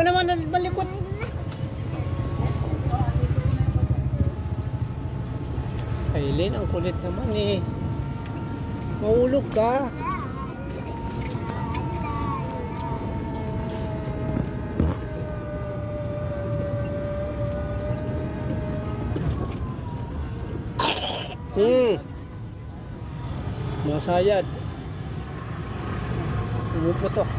ka naman malikot. Aileen, ang kulit naman eh. Mahulog ka. Masayad. Pumuputok.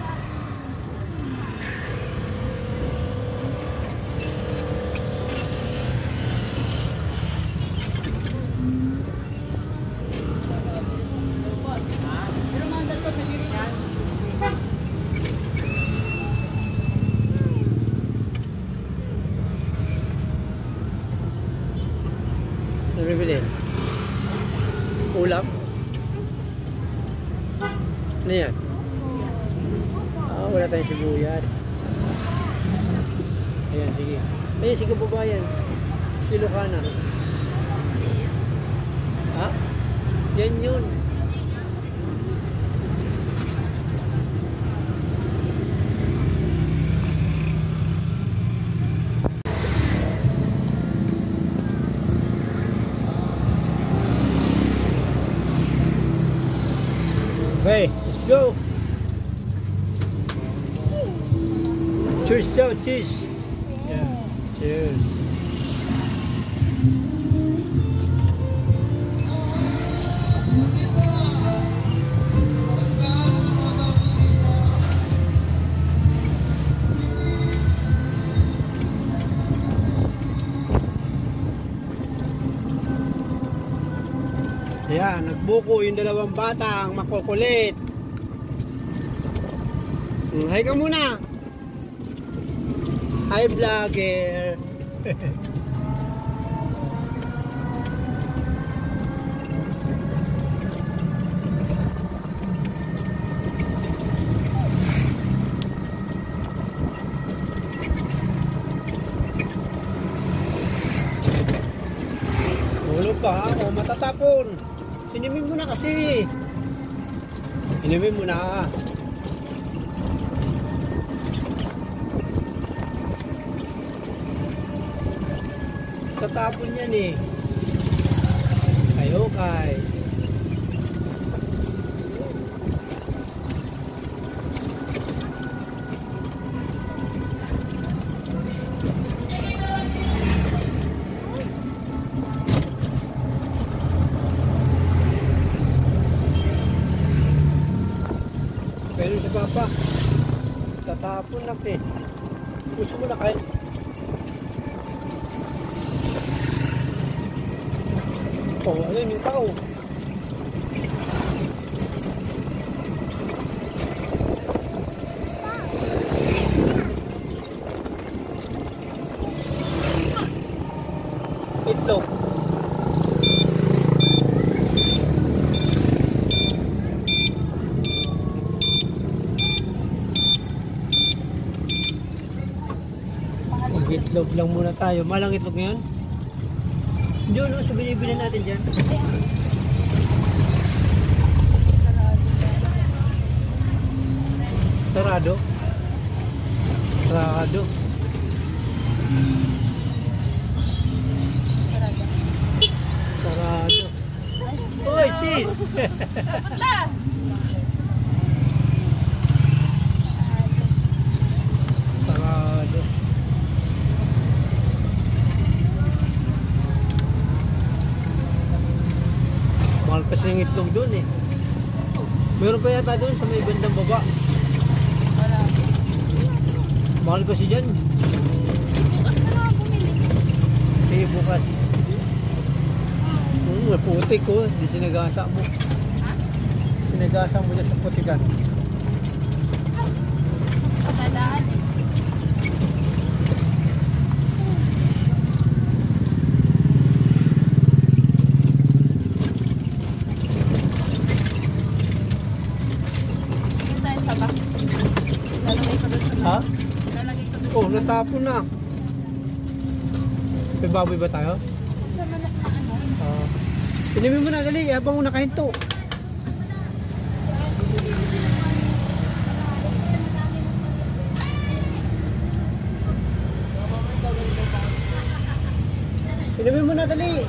Nabibili? Ulam? Ano yan? Wala tayong sibuyas. Ayan, sige. Ayan, sige babayan. Silokana. Ha? Yan yun. Okay, let's go. Cheers daw, cheers. Yeah, cheers. Ayan, nagbuko yung dalawang batang makukulit. Hi ka muna. Hi vlogger. Hulog ka ha, o matatapon. Inumin mo na kasi. Inumin mo na. Tatapon yan eh. Kayo kay. Pero si Papa, tatapon na eh. Gusto mo na kayo. Oh, ayun yung tao. Itlog. Itlog lang muna tayo. Malang itlog ngayon? Diyon, no? So binibili natin dyan. Sarado. Sarado. Sarado. Oy, sis! Sarado. Mahal kasi yung itlog doon eh. Meron pa yata doon sa may bandang baba. Mahal kasi dyan. Bukas ka na bumili. Sige, bukas. Putik ko. Di sinagasa mo. Ha? Sinagasa mo dyan sa putikan. Pagkadaan eh. Ha? Lalagay ko doon. Oh, natapon na. May baboy ba tayo? Sa manok na ano? Pinimin mo na, dali. Habang mo nakahinto. Inumin mo na dali.